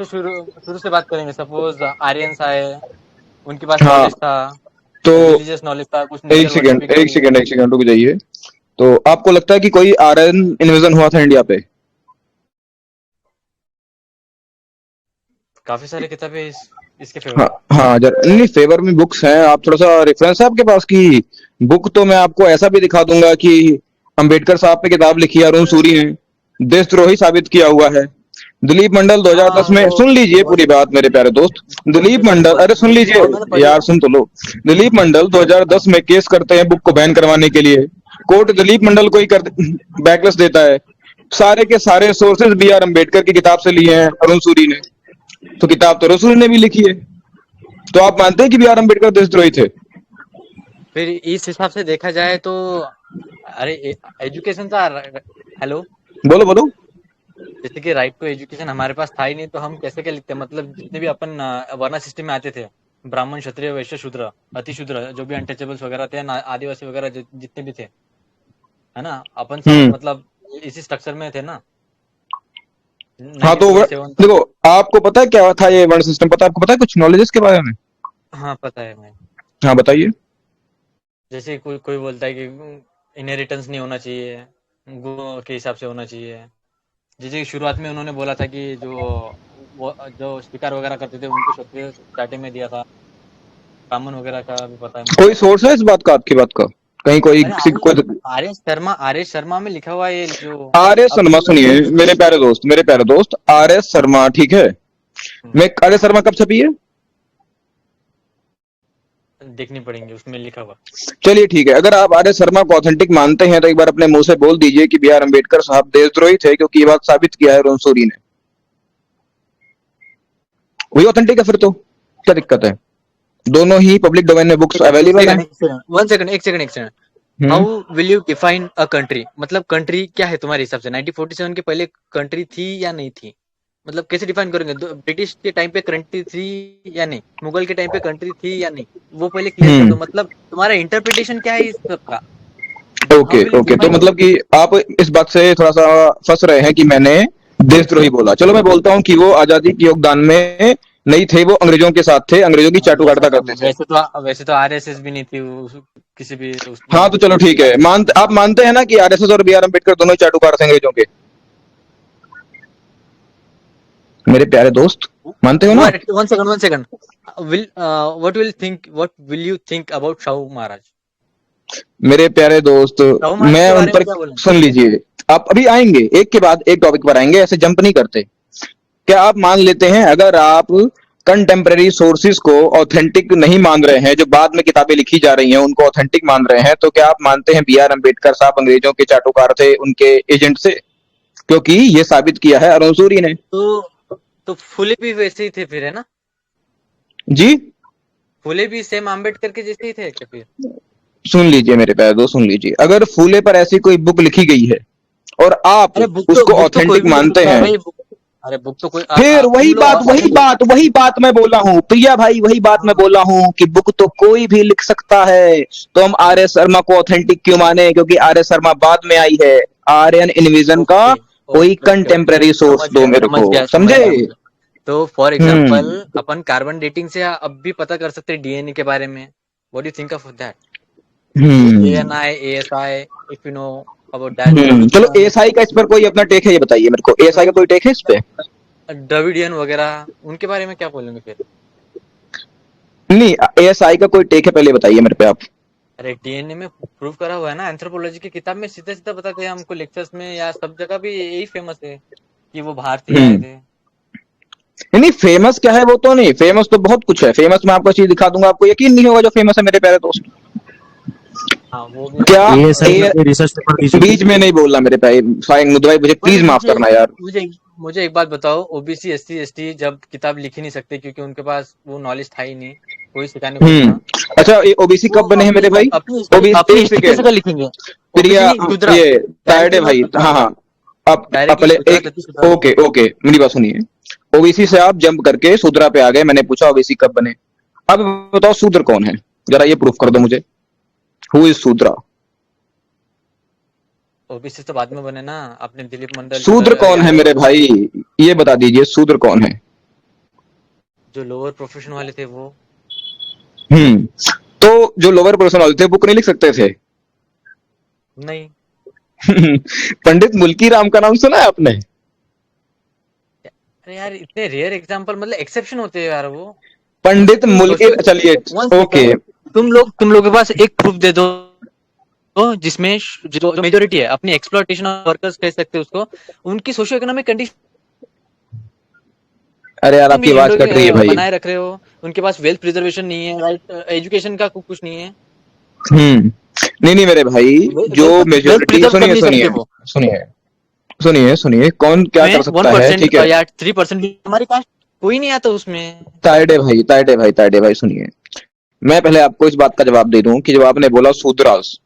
तो शुरू शुरू से बात करेंगे। सपोज आर्यंस आए, उनके पास हाँ, नॉलेज था, तो रिलीजियस नॉलेज था, कुछ नेचर वर्शिपिंग थी। एक सेकेंड रुक जाइए। तो आपको लगता है कि कोई आर्यन इन्वेजन हुआ था इंडिया पे? काफी सारे किताबें इसके फेवर हाँ में। हाँ, नहीं फेवर में बुक्स हैं, आप थोड़ा सा रेफरेंस है आपके पास की? बुक तो मैं आपको ऐसा भी दिखा दूंगा कि अंबेडकर साहब पे किताब लिखी है अरुण सूरी ने, देशद्रोही साबित किया हुआ है। दिलीप मंडल 2010 हाँ, में, सुन लीजिए वो पूरी बात मेरे प्यारे दोस्त। दिलीप मंडल, अरे सुन लीजिए वो मैंने पढ़ी यार, है। सुन तो लो। दिलीप मंडल हाँ 2010 में केस करते हैं बुक को बैन करवाने के लिए। कोर्ट दिलीप मंडल को ही कर बैकलेस देता है। सारे के सारे सोर्सेज बी आर अम्बेडकर की किताब से लिए हैं अरुण सूरी ने। तो किताब तो रसूल ने भी लिखी है। तो आप मानते हैं कि बी आर अम्बेडकर देशद्रोही थे? फिर इस हिसाब से देखा जाए तो, अरे एजुकेशन था। हेलो। बोलो बोलो। जैसे कि राइट टू एजुकेशन हमारे पास था ही नहीं, तो हम कैसे क्या लिखते हैं? मतलब जितने भी अपन वर्ण सिस्टम में आते थे, ब्राह्मण क्षत्रिय वैश्य शूद्र अति शूद्र, जो भी अनटचेबल्स वगैरह थे ना, आदिवासी वगैरह जितने भी थे, है ना, अपन सब हम्म। मतलब इसी स्ट्रक्चर में थे ना, हाँ तो 1947 तक। देखो, आपको पता है क्या था ये वर्ण सिस्टम? पता है आपको? पता है कुछ नॉलेज इसके बारे में? हाँ, पता है मैं। हाँ बताइए। जैसे कोई कोई बोलता है कि इनहेरिटेंस नहीं होना चाहिए, गुणों के हिसाब से होना चाहिए। जैसे कि शुरुआत में उन्होंने बोला था कि जो शिकार वगैरह करते थे उनको क्षत्रिय स्टार्टिंग में दिया था। ब्राह्मण वगैरह का भी पता है कोई मुझे। सोर्स है इस बात का, आपकी बात का? कहीं कोई अरे किसी कोई? आर्य शर्मा में लिखा हुआ है ये जो। आर एस अब शर्मा, सुनिए मेरे प्यारे दोस्त, आर एस शर्मा, ठीक है। हम्म, मैं आर एस शर्मा कब छपी है? देखनी पड़ेंगे उसमें लिखा हुआ। चलिए ठीक है, अगर आप आर एस शर्मा को ऑथेंटिक मानते हैं तो एक बार अपने मुंह से बोल दीजिए कि बी आर अम्बेडकर साहब देशद्रोही थे, क्योंकि ये बात साबित किया है रोनसूरी ने। वही ऑथेंटिक है फिर तो, क्या दिक्कत है? दोनों ही पब्लिक डोमेन में बुक्स एक अवेलेबल है। सेकंड, एक सेकंड, वन सेकंड, एक सेकंड, एक second. Hmm. How will you define a country? मतलब कंट्री क्या है तुम्हारे हिसाब से? 1947 के पहले कंट्री थी या नहीं थी? मतलब कैसे डिफाइन करेंगे? ब्रिटिश के टाइम पे कंट्री थी या नहीं? मुगल के टाइम पे कंट्री थी या नहीं? वो पहले क्लियर कर हम्म। दो। मतलब तुम्हारा इंटरप्रिटेशन क्या है इस सब का? How okay will you okay, तो डिफाइन? मतलब कि आप इस बात से थोड़ा सा फंस रहे हैं कि मैंने देशद्रोही बोला। चलो मैं बोलता हूँ कि वो आजादी के योगदान में नहीं थे, वो अंग्रेजों के साथ थे, अंग्रेजों की चाटुकारिता करते थे। वैसे तो आरएसएस भी नहीं थी किसी भी उसमें। हाँ तो चलो ठीक है, आप मानते हैं ना कि आरएसएस और बी आर अम्बेडकर दोनों ही चाटुकार थे अंग्रेजों के, मेरे प्यारे दोस्त? मानते हो ना? One second, one second. Will what will you think about Shahu Maharaj? मेरे प्यारे दोस्त, शाहू महाराज मैं के उन बारे में पर, क्या बोलेंगे? सुन लीजिए, आप अभी आएंगे एक के बाद एक टॉपिक पर आएंगे, ऐसे जंप नहीं करते। क्या आप मान लेते हैं, अगर आप कंटेम्पररी सोर्सेज को ऑथेंटिक नहीं मान रहे हैं, जो बाद में किताबें लिखी जा रही हैं उनको ऑथेंटिक मान रहे हैं, तो क्या आप मानते हैं बी आर अम्बेडकर साहब अंग्रेजों के चाटुकार थे, उनके एजेंट से? क्योंकि ये साबित किया है अरुण सूरी ने। तो फुले भी वैसे ही थे फिर, है ना? जी। फुले भी सेम आम्बेडकर के जैसे ही थे क्या फिर? सुन लीजिए मेरे प्यारे दोस्त, सुन लीजिए, अगर फूले पर ऐसी कोई बुक लिखी गई है और आप अरे उसको बुक तो कोई ऑथेंटिक भी लिख मानते सकता है हैं, भाई। अरे बुक तो कोई फिर तुम वही लोग बात वही अभी बात वही बात मैं बोला हूँ प्रिया भाई, वही बात मैं हाँ, बोला हूँ कि बुक तो कोई भी लिख सकता है। तो हम आर एस शर्मा को ऑथेंटिक क्यों माने? क्योंकि आर एस शर्मा बाद में आई है। आर्यन इन्विजन का ओके, कोई okay, okay, okay, contemporary source दो मेरे समझ को, गया, समझ समझे? गया मुझे। तो for example hmm. Upon carbon dating से अब भी पता कर सकते हैं डीएनए के बारे में। What do you think of that? Hmm. ANI, ASI, if you know about that. चलो एएसआई का इस पर कोई अपना टेक है, ये बताइए मेरे को, एएसआई का कोई टेक है इस पे? द्रविडियन वगैरह उनके बारे में क्या बोलेंगे फिर? नहीं, एएसआई का कोई टेक है, पहले बताइए मेरे पे आप। अरे डीएनए में प्रूव करा हुआ है ना, एंथ्रोपोलॉजी की किताब में सीधा सीधा बताते हैं हमको, लेक्चर्स में या सब जगह भी यही फेमस है कि वो बाहर से ही आए हम्म। थे। नहीं फेमस क्या है वो तो नहीं, फेमस तो बहुत कुछ है। फेमस मैं आपको चीज दिखा दूंगा, आपको यकीन नहीं होगा जो फेमस है मेरे प्यारे दोस्त। हाँ, वो भी है। क्या? एएसआई का ए, कोई रिसर्च पेपर दीजिए। बीच में नहीं बोलना मेरे भाई, फाइन मुद्दे भाई, मुझे भाई प्लीज माफ मुझे करना यार। मुझे मुझे एक बात बताओ, ओबीसी एससी एसटी जब किताब लिख ही नहीं सकते क्योंकि उनके पास वो नॉलेज था ही नहीं, कोई सिखाने को नहीं था, अच्छा, ये ओबीसी वो कब बने हैं अपनी मेरे भाई? अपनी हिस्ट्री ओबीसी, अपनी एक हिस्ट्री कैसे सेकेंड। का लिखेंगे? ओबीसी प्रिया, नहीं, शूद्रा। ये तायडे डायरेक्टली वो भाई, शूद्रा हाँ होगा। हाँ। आप डायरेक्टली पहले शूद्रा, एक, तभी शूद्रा होगा। ओके ओके, मेरी बात सुनिए। ओबीसी से आप जंप करके शूद्रा पे आ गए, मैंने पूछा ओबीसी कब बने। अब बताओ शूद्र कौन है, जरा ये प्रूफ कर दो मुझे। Who is शूद्रा? ओबीसी तो बाद में बने ना, आपने दिलीप मंडल शूद्र कौन है यादव मेरे वगैरह। भाई? ये बता दीजिए शूद्र कौन है। जो लोअर प्रोफेशन वाले थे वो। हम्म। तो जो लोअर पर्सन वाले थे बुक नहीं लिख सकते थे? नहीं। पंडित मुल्की राम का नाम सुना है आपने? अरे यार इतने रेयर एग्जांपल, मतलब एक्सेप्शन होते हैं यार वो। पंडित तुम मुल्की, सोशो चलिए, वन ओके। सेकंड, तुम लोग के पास एक प्रूफ दे दो जिसमें जो मेजोरिटी है अपनी एक्सप्लॉयटेशन ऑफ वर्कर्स कह सकते हैं उसको, उनकी सोशियो इकोनॉमिक कंडीशन अरे यार भी आपकी आवाज इंडो के कट रही है भाई। बनाए रख रहे हो। उनके पास वेल्थ प्रिजर्वेशन नहीं है, राइट, एजुकेशन का कुछ नहीं है। नहीं नहीं मेरे भाई, जो वेल्थ वेल्थ मेजोरिटी, प्रिजर्व कर सुनिए नहीं सकते सुनिए वो। सुनिए सुनिए सुनिए, कौन क्या में कर वन सकता है, परसेंट ठीक है? या 3% भी हमारी कास्ट कोई नहीं आता उसमें। तायडे भाई सुनिए, मैं पहले आपको इस बात का जवाब दे दूं कि जब आपने बोला शूद्रास,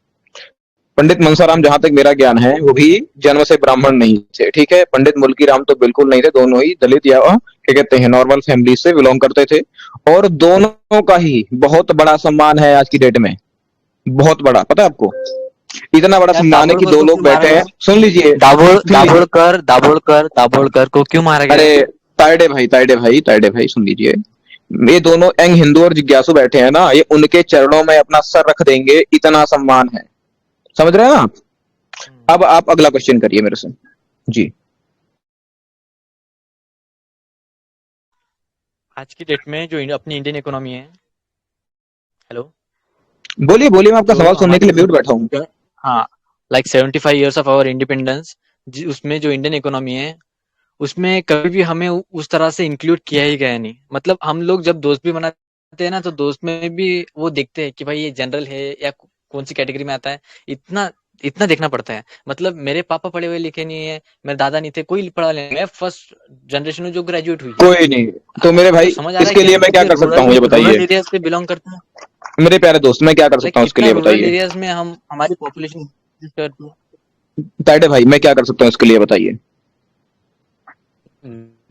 पंडित मनसाराम, हम्म, जहां तक मेरा ज्ञान है, वो भी जन्म से ब्राह्मण नहीं थे, ठीक है? पंडित मुल्की राम तो बिल्कुल नहीं थे, दोनों ही दलित या क्या कहते हैं, नॉर्मल फैमिली से बिलोंग करते थे। और दोनों का ही बहुत बड़ा सम्मान है आज की डेट में, बहुत बड़ा, पता है आपको? इतना बड़ा यार सम्मान है कि दाभोलकर दो को लोग क्यों मारा बैठे हैं, गया? सुन लीजिए। दाभोलकर को क्यों मारा अरे गया? तायडे भाई सुन लीजिए, ये दोनों यंग हिंदू और जिज्ञासु बैठे हैं ना, ये उनके चरणों में अपना सर रख देंगे, इतना सम्मान है, समझ रहे हैं ना आप? हम्म, अब आप अगला क्वेश्चन करिए मेरे से। जी, आज की डेट में जो अपनी इंडियन इकोनॉमी है। हेलो। बोलिए बोलिए, मैं आपका जो सवाल सुनने के हमारी लिए म्यूट बैठा हूँ। हाँ, like 75 years of our independence, उसमें जो इंडियन इकोनॉमी है उसमें कभी भी हमें उस तरह से इंक्लूड किया ही गया नहीं। मतलब हम लोग जब दोस्त भी बनाते हैं ना, तो दोस्त में भी वो देखते हैं कि भाई ये जनरल है या कौन सी कैटेगरी में आता है। इतना इतना देखना पड़ता है। मतलब मेरे पापा पढ़े हुए लिखे नहीं है, मेरे दादा नहीं थे, कोई पढ़ा नहीं, मैं फर्स्ट जनरेशन हूँ जो ग्रेजुएट हुई है। कोई नहीं, तो मेरे आपको भाई समझ आ रहा है इसके कि लिए हम मैं क्या कितने कर सकता हूँ ये रूरल बताइए? एरिया से बिलोंग करते हैं। मेरे प्यारे दोस्त, मैं क्या कर लाइक सकता हूँ इसके कितना लिए रूरल बताइए? एरियाज में हम हमारी पॉपुलेशन करती है। तायडे भाई, मैं क्या कर सकता हूँ इसके लिए बताइए?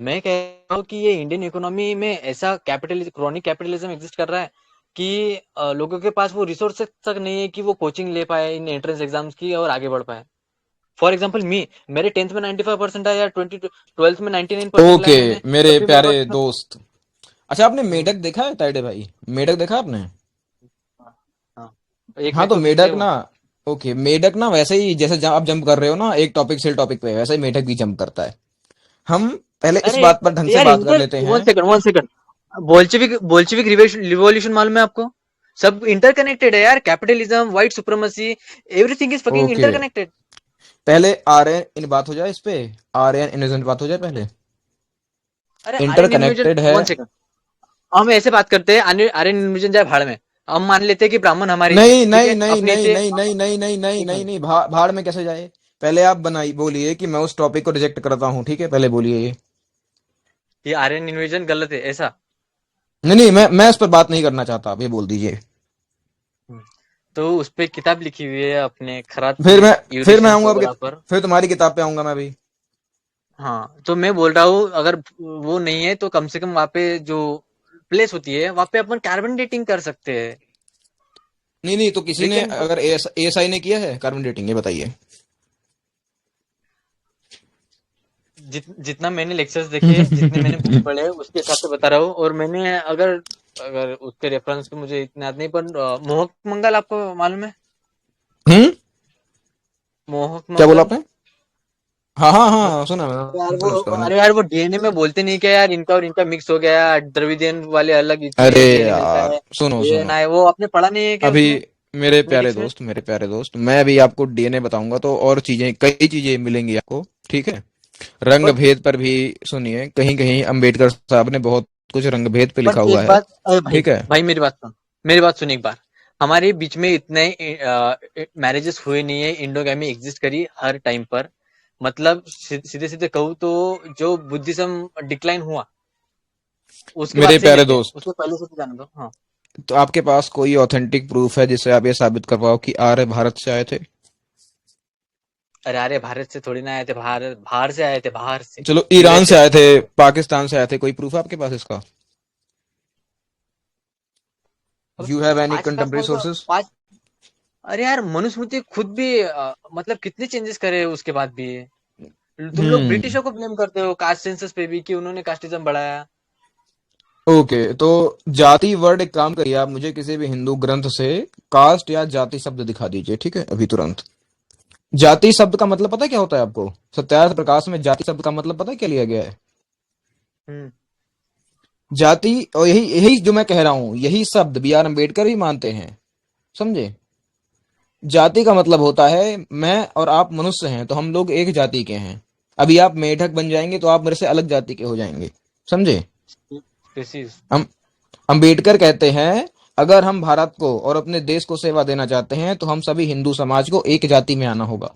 मैं कह रहा हूँ कि ये इंडियन इकोनॉमी में ऐसा कैपिटलिज्म, क्रॉनिक कैपिटलिज्म एग्जिस्ट कर रहा है कि लोगों के पास वो रिसोर्सेज तक नहीं है कि वो कोचिंग ले पाए इन एंट्रेंस एग्जाम्स की और आगे बढ़ पाए। फॉर एग्जाम्पल मी, मेरे 10th में 95% आया, 20 12th में 99% लाए ओके मैंने, तब मेरे भी मेरे प्यारे पास। दोस्त। अच्छा, आपने हम्म, मेढक देखा है ताइडे भाई? मेढक देखा आपने? हाँ हाँ। एक हाँ मिनट तो को खींचे मेढक वो। ना, ओके मेढक ना वैसे ही जैसे आप जंप कर रहे हो ना एक टॉपिक से टॉपिक पे, वैसे ही मेढक भी जंप करता है। हम पहले इस अरे बात पर ढंग से यार बात कर इंटर, लेते वन हैं। Second one second, Bolshevik Bolshevik revolution मालूम है आपको? सब इंटरकनेक्टेड है यार, capitalism, white supremacy, everything is fucking okay, interconnected. पहले आर्यन इन बात हो जाए, इस पे आर्यन इन्वेजन बात हो जाए पहले। अरे आर्यन इन्वेजन, इंटरकनेक्टेड है। वन सेकंड, हम ऐसे बात करते हैं, आर्यन इन्वेजन जाए भाड़ में। हम मान लेते हैं कि ब्राह्मण हमारे थे, नहीं ठीक नहीं है, नहीं अपने नहीं से। नहीं नहीं नहीं नहीं नहीं एक नहीं मिनट। नहीं, भाड़ में कैसे जाए? पहले आप बनाई बोलिए कि मैं उस टॉपिक को रिजेक्ट करता हूँ, ठीक है? पहले बोलिए ये। ये आर्यन इन्वेजन गलत है ऐसा? नहीं नहीं, मैं इस पर बात नहीं करना चाहता, आप ये बोल दीजिए। हम्म, तो उस पे किताब लिखी हुई है अपने खरात फिर मैं फिर मैं यूरेशियंस आऊंगा वगैरह पर। फिर तुम्हारी किताब पे आऊंगा मैं भी। हाँ, तो मैं बोल रहा हूँ अगर वो नहीं है तो कम से कम वहाँ पे जो प्लेस होती है वहाँ पे अपन कार्बन डेटिंग कर सकते हैं। नहीं नहीं, तो किसी वी ने कैन। अगर एएसआई ने किया है कार्बन डेटिंग, ये बताइए। जितना मैंने लेक्चर्स देखे, जितने मैंने बुक्स पढ़े हैं, उसके हिसाब से बता रहा हूँ। और मैंने अगर अगर उसके रेफरेंस पे मुझे इतना याद नहीं, पर मोहक मंगल आपको मालूम है? हम्म। मोहक क्या बोला मंगल। आपने? हाँ हाँ ब- हाँ, सुना यार मैंने, वो, सुना उसका मैंने। अरे यार वो डीएनए में बोलते नहीं क्या यार, इनका और इनका मिक्स हो गया, द्रविडियन वाले अलग, अरे इसमें डीएनए मिलता यार है। सुनो ये सुनो, ना है, वो आपने पढ़ा नहीं है क्या अभी उसमें, मैथमेटिक्स में? मेरे प्यारे दोस्त, मैं अभी आपको डीएनए बताऊंगा तो और चीजें, कई चीजें मिलेंगी आपको, ठीक है? रंग बट भेद पर भी सुनिए, कहीं कहीं अंबेडकर साहब ने बहुत कुछ रंग भेद पे लिखा बट हुआ एक है, बात, अरे भाई, ठीक है? भाई मेरी बात सुन, मेरी बात सुन एक बार। हमारे बीच में इतने मैरिजेस हुए नहीं है, इंडोगैमी एग्जिस्ट करी हर टाइम पर। मतलब सीधे सीधे कहूँ तो जो बुद्धिज्म डिक्लाइन हुआ उसके बाद मेरे से ही प्यारे लेके दोस्त, उसके पहले से तो जाने दो, हाँ। तो आपके पास कोई ऑथेंटिक प्रूफ है जिससे आप ये साबित कर पाओ कि आर्य भारत से आए थे? अरे अरे, भारत से थोड़ी ना आए थे, भारत बाहर से आए थे, बाहर से। चलो ईरान से यूएसए। आए थे, पाकिस्तान से आए थे, कोई प्रूफ है आपके पास इसका? अब यू हैव एनी आज का कंटेम्प्रेरी कौन सा सोर्सेस? आज? अरे यार मनुस्मृति खुद भी मतलब कितने चेंजेस करे उसके बाद भी। तुम लोग हम्म। ब्रिटिशों को ब्लेम करते हो कास्ट सेंसस पे भी कि उन्होंने कास्टिज्म बढ़ाया। ओके, तो जाति वर्ड, एक काम करिए आप, मुझे किसी भी हिंदू ग्रंथ से कास्ट या जाति शब्द दिखा दीजिए, ठीक है, अभी तुरंत। जाति शब्द का मतलब पता है क्या होता है आपको? सत्यार्थ प्रकाश में जाति शब्द का मतलब पता है क्या लिया गया है? हम्म। जाति, और यही यही जो मैं कह रहा हूं, यही शब्द बी आर अम्बेडकर भी मानते हैं, समझे? जाति का मतलब होता है मैं और आप मनुष्य हैं तो हम लोग एक जाति के हैं। अभी आप मेढक बन जाएंगे तो आप मेरे से अलग जाति के हो जाएंगे, समझे? स्पीसीज। हम अंबेडकर कहते हैं अगर हम भारत को और अपने देश को सेवा देना चाहते हैं तो हम सभी हिंदू समाज को एक जाति में आना होगा।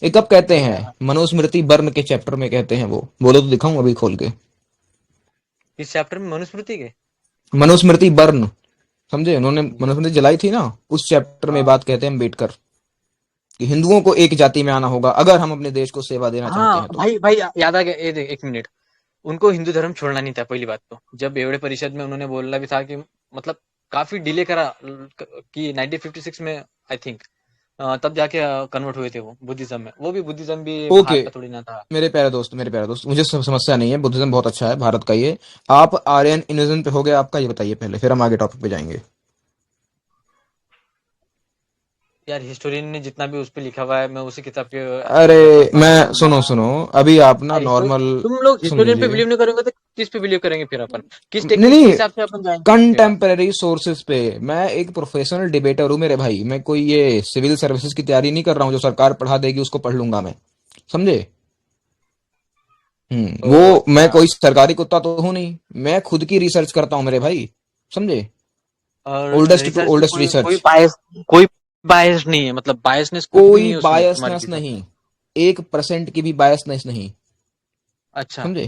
ये कब कहते हैं? मनुस्मृति वर्ण के चैप्टर में कहते हैं। वो बोलो तो दिखाऊं अभी खोल के। इस चैप्टर में मनुस्मृति के। मनुस्मृति वर्ण, समझे? उन्होंने मनुस्मृति जलाई थी ना, उस चैप्टर में हाँ बात कहते हैं अम्बेडकर कि हिंदुओं को एक जाति में आना होगा अगर हम अपने देश को सेवा देना चाहते हाँ हैं तो। भाई भाई याद आ गया, ये देख एक मिनट। उनको हिंदू धर्म छोड़ना नहीं था पहली बात तो। जब एवढे परिषद में उन्होंने बोला भी था कि मतलब काफी डिले करा कि 1956 में आई थिंक, तब जाके कन्वर्ट हुए थे वो बुद्धिज्म में। वो भी बुद्धिज्म भी ओके, बाहर का थोड़ी ना था। मेरे प्यारे दोस्त, मुझे समस्या नहीं है, बुद्धिज्म बहुत अच्छा है, भारत का ये। आप आर्यन इन्विजन पे हो गए आपका, ये बताइए पहले, फिर हम आगे टॉपिक पे जाएंगे। यार हिस्टोरियन ने जितना भी उस पे लिखा हुआ है मैं उसी किताब के अरे, रेफरेंस मैं, से बोलूंगा। सुनो सुनो, अभी आप ना यार नॉर्मल तुम लोग सुन हिस्टोरियन पे लीजिए। बिलीव नहीं करोगे तो किस पे बिलीव करेंगे फिर अपन? किस नहीं टेक्निक के नहीं, हिसाब से अपन जाएंगे फिर यार? कंटेम्पररी सोर्सेज पे। मैं एक प्रोफेशनल डिबेटर हूँ मेरे भाई, मैं कोई ये सिविल सर्विसेज की तैयारी नहीं कर रहा हूँ जो सरकार पढ़ा देगी उसको पढ़ लूंगा मैं, समझे? वो ओ मैं अच्छा। कोई सरकारी कुत्ता तो हूं नहीं, मैं खुद की रिसर्च करता हूँ मेरे भाई, समझे? और ओल्डेस्ट टू रिसर्च में ओल्डेस्ट कोई रिसर्च। कोई बायस नहीं है, मतलब बायसनेस कुछ भी कोई नहीं है उसमें तुम्हारे बायसनेस किताब में? नहीं, 1% की भी बायसनेस नहीं, अच्छा। समझे?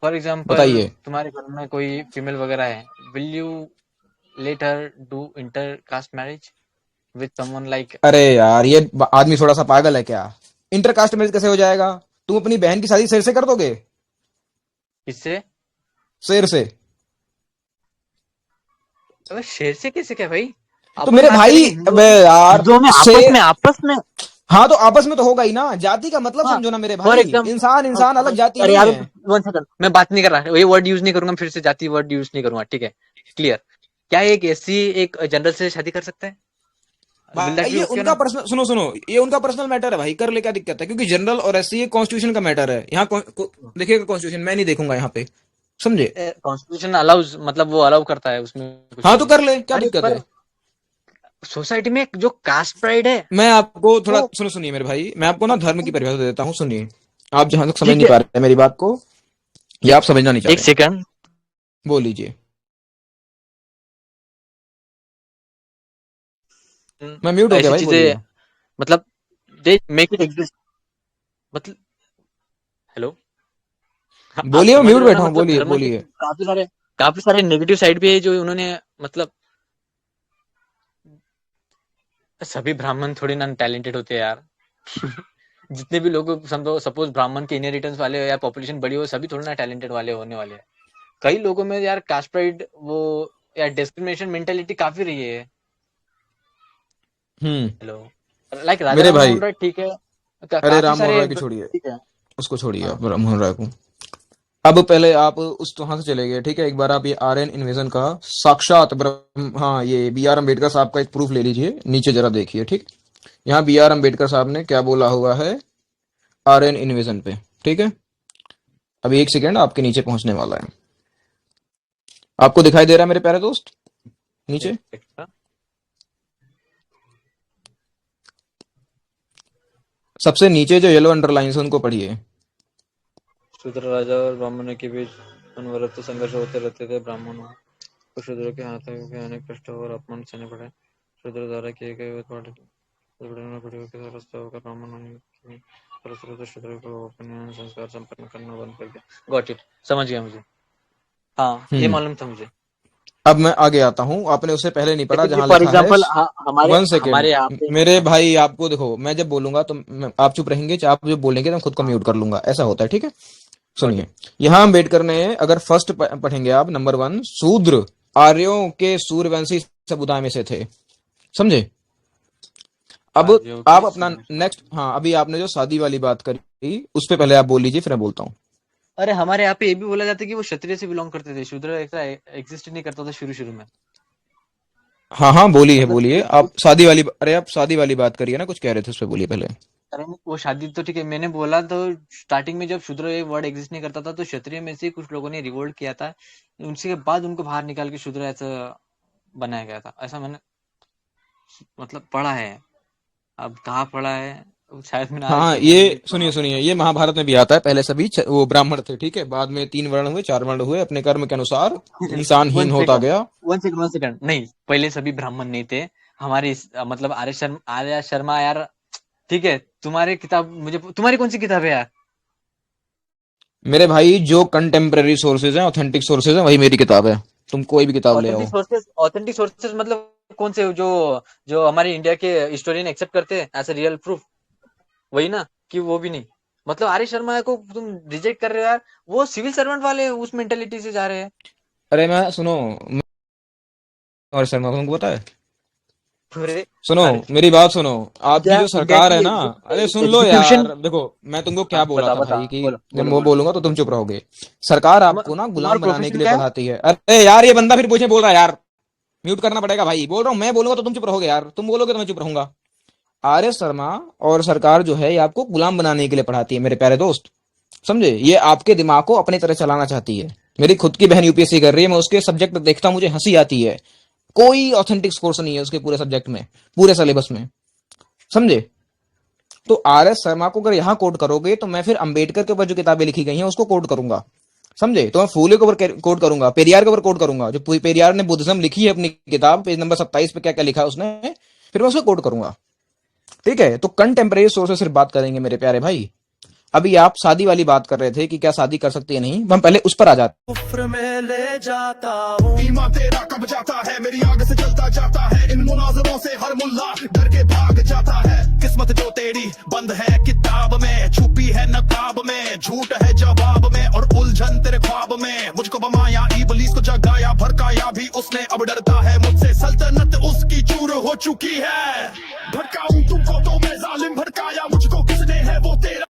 फॉर एग्जाम्पल बताइए। तुम्हारे घर में कोई फीमेल वगैरह है, will you let her do inter caste marriage with someone like? अरे यार, ये आदमी थोड़ा सा पागल है क्या? इंटरकास्ट मैरिज कैसे हो जाएगा? तुम अपनी बहन की शादी शेर से कर दोगे? किससे? शेर से? अबे शेर से कैसे क्या भाई? तो अपन मेरे बात भाई, करेंगे हिंदुओं अबे की। यार, हिंदुओं में आपस शेर, में आपस में। हाँ तो आपस में तो होगा ही ना, जाति का मतलब हाँ समझो ना मेरे फॉर भाई, एग्जाम्पल। इंसान इंसान अलग जाति अरे नहीं यार है। 1 सेकंड, मैं बात नहीं कर रहा, ये वर्ड यूज नहीं करूंगा फिर से, जाति वर्ड यूज नहीं करूंगा, ठीक है? क्लियर? क्या एक एससी एक जनरल से शादी कर सकता है? विल दैट भाई बी ये ओके उनका नॉट? पर्सनल, सुनो सुनो, ये उनका पर्सनल मैटर है भाई, कर ले क्या दिक्कत है? क्योंकि जनरल और एससी ये कॉन्स्टिट्यूशन का मैटर है यहाँ। देखिएगा कॉन्स्टिट्यूशन, मैं नहीं देखूंगा यहाँ पे, समझे? कॉन्स्टिट्यूशन अलाउज, मतलब वो अलाउ करता है, उसमें कुछ हाँ नहीं तो है। कर ले, क्या अरे दिक्कत पर है? सोसाइटी में जो कास्ट प्राइड है मैं आपको थोड़ा वो। सुनिए मेरे भाई, मैं आपको ना धर्म की परिभाषा दे देता हूँ, सुनिए। आप जहां तक समझ ठीक नहीं है। पा रहे हैं मेरी बात को, या आप समझना नहीं चाह एक रहे हैं, सेकंड। बोल लीजिए। मैं म्यूट हो गया ऐसी भाई, चीजें, बोलिए। मतलब दे मेक इट एग्जिस्ट, मतलब हेलो। हाँ, आप बोलिए, मैं समझ म्यूट रहे हो ना, बैठा हूँ, मतलब बोलिए धर्म के बोलिए। काफी सारे नेगेटिव साइड भी है जो उन्होंने, मतलब सभी ब्राह्मण थोड़ी ना टैलेंटेड होते हैं यार। जितने भी लोग समझो, सपोज ब्राह्मण के इनहेरिटेंस वाले हो या पॉपुलेशन बड़ी हो, सभी थोड़ी ना टैलेंटेड वाले होने वाले हैं। कई लोगों में यार कास्ट प्राइड वो या डिस्क्रिमिनेशन मेंटेलिटी काफी रही है। हम्म। हेलो। लाइक राजा मेरे राम भाई, मोहन राय, ठीक है। अरे काफी राम मोहन सारे राय की छोड़िए, ठीक है। उसको छोड़िए, हाँ। आप राम मोहन राय को। अब पहले आप उस वहां से चले गए, ठीक है, एक बार आप ये आर्यन इन्वेजन का साक्षात ब्रह्म, हाँ, ये बी आर अम्बेडकर साहब का एक प्रूफ ले लीजिए, नीचे जरा देखिए, ठीक? यहाँ बी आर अम्बेडकर साहब ने क्या बोला हुआ है आर्यन इन्वेजन पे, ठीक है? अभी एक सेकेंड, आपके नीचे पहुंचने वाला है। आपको दिखाई दे रहा है मेरे प्यारे दोस्त नीचे? सबसे नीचे जो येलो अंडरलाइन है उनको पढ़िए। शूद्र राजा और ब्राह्मणों के बीच अनवरत संघर्ष होते रहते थे। ब्राह्मणों को शूद्रों के हाथों के अनेक कष्ट और अपमान सहने पड़े। शूद्र द्वारा किए गए उत्पादन पीढ़ियों के रास्ता होकर ब्राह्मणों ने फलस्वरूप शूद्रों को अपने संस्कार संपन्न करना बंद कर दिया। गॉट इट, समझ गया मुझे। हाँ ये हम्म। मालूम था मुझे। अब मैं आगे आता हूँ, आपने उससे पहले नहीं पढ़ा जैसे कि जहां फॉर लिखा है। एग्जाम्पल हमारे 1 सेकेंड हमारे यहाँ पे। मेरे हाँ भाई, आपको देखो, मैं जब बोलूंगा तो आप चुप रहेंगे, चाहे आप जो बोलेंगे तो मैं खुद को हाँ म्यूट कर लूंगा, ऐसा होता है, ठीक है? गॉट सुनिए, इट। यहाँ अम्बेडकर ने, अगर फर्स्ट पढ़ेंगे आप, नंबर 1, शूद्र आर्यों के सूर्यवंशी समुदाय में से थे, समझे? अब जो आप कि अपना नेक्स्ट, हाँ अभी आपने जो शादी वाली बात करी उस पे पहले आप बोल लीजिए, फिर मैं बोलता हूँ। अरे हमारे यहाँ पे ये भी बोला जाता है कि वो क्षत्रिय से बिलोंग करते थे, शूद्र ऐसा एग्जिस्ट नहीं करता था शुरू शुरू में। हाँ हाँ बोलिए मतलब बोलिए, आप शादी वाली, अरे आप शादी वाली बात करिए ना, कुछ कह रहे थे उस पे बोलिए पहले। अरे वो शादी तो ठीक है, मैंने बोला तो स्टार्टिंग में जब शूद्र ये वर्ड एग्जिस्ट नहीं करता था तो क्षत्रिय में से कुछ लोगों ने रिवोल्ट किया था, उनके बाद उनको बाहर निकाल के शूद्र ऐसा बनाया गया था, ऐसा मैंने मतलब पढ़ा है। अब कहाँ पढ़ा है, शायद मैंने आज हाँ के टाइम में ये पढ़ा सुनिए होगा। सुनिए, ये महाभारत में भी आता है, पहले सभी वो ब्राह्मण थे, ठीक है, बाद में 3 वर्ण हुए, 4 वर्ण हुए, अपने कर्म के अनुसार इंसान वन हीन होता सेकंड गया। वन सेकंड नहीं, पहले सभी ब्राह्मण नहीं थे। हमारी मतलब आर्य शर्मा यार, ठीक है, तुम्हारी किताब मुझे, तुम्हारी कौन सी किताब है यार? मेरे भाई जो कंटेम्प्रेरी सोर्सेज हैं, ऑथेंटिक सोर्सेज हैं, वही मेरी किताब है, तुम कोई भी किताब ले आओ। ऑथेंटिक सोर्सेज मतलब कौन से, जो जो हमारे इंडिया के हिस्टोरियन एक्सेप्ट करते हैं एज ए रियल प्रूफ, वही ना? कि वो भी नहीं, मतलब आर्य शर्मा को तुम रिजेक्ट कर रहे हो यार, वो सिविल सर्वेंट वाले उस मेंटेलिटी से जा रहे हैं। अरे मैं सुनो, और शर्मा को तुमको पता है, अरे सुनो अरे मेरी बात सुनो, आपकी इंडिया जो इंडिया सरकार है की ना, अरे सुन लो एग्जीक्यूशन। यार, देखो मैं तुमको क्या हाँ बोला बता था बता, भाई कि बोलो जब बोलो मैं बोलो। बोलूंगा तो तुम चुप रहोगे। सरकार आपको ना तुम्हारा गुलाम बनाने के प्रोफेशन लिए क्या है? पढ़ाती है। अरे यार ये बंदा फिर पूछे बोल रहा है यार, म्यूट करना पड़ेगा भाई, बोल रहा हूँ, मैं बोलूंगा तो तुम चुप रहोगे यार, तुम बोलोगे तो मैं चुप रहूंगा। आर्य शर्मा और सरकार जो है ये आपको गुलाम बनाने के लिए पढ़ाती है मेरे प्यारे दोस्त, समझे, ये आपके दिमाग को अपनी तरह चलाना चाहती है। मेरी खुद की बहन यूपीएससी कर रही है, मैं उसके सब्जेक्ट देखता हूं, मुझे हंसी आती है। कोई ऑथेंटिक कोर्स नहीं है उसके पूरे सब्जेक्ट में, पूरे सिलेबस में, समझे। तो आर एस शर्मा को अगर यहाँ कोट करोगे तो मैं फिर अंबेडकर के ऊपर जो किताबें लिखी गई हैं उसको कोट करूंगा, समझे। तो मैं फूले के ऊपर कोट करूंगा, पेरियार के ऊपर कोट करूंगा, जो पेरियार ने बुद्धिज्म लिखी है अपनी किताब, पेज नंबर 27 पे क्या क्या लिखा है उसने, फिर मैं उसको कोट करूंगा, ठीक है। तो कंटेम्प्रेरी सोर्स से सिर्फ बात करेंगे मेरे प्यारे भाई। अभी आप शादी वाली बात कर रहे थे कि क्या शादी कर सकती है नहीं, हम पहले उस पर आ जाते। कुफ्र में ले जाता हूँ, ईमान तेरा कब जाता है, मेरी आग से जलता जाता है, इन मुनाजरों से हर मुल्ला डर के भाग जाता है। किस्मत जो तेरी बंद है किताब में, छुपी है नकाब में, झूठ है जवाब में, और उलझन तेरे ख्वाब में। मुझको बमाया इबलीस को जगाया, भड़काया भी उसने, अब डरता है मुझसे, सल्तनत उसकी चूर हो चुकी है। भड़काऊं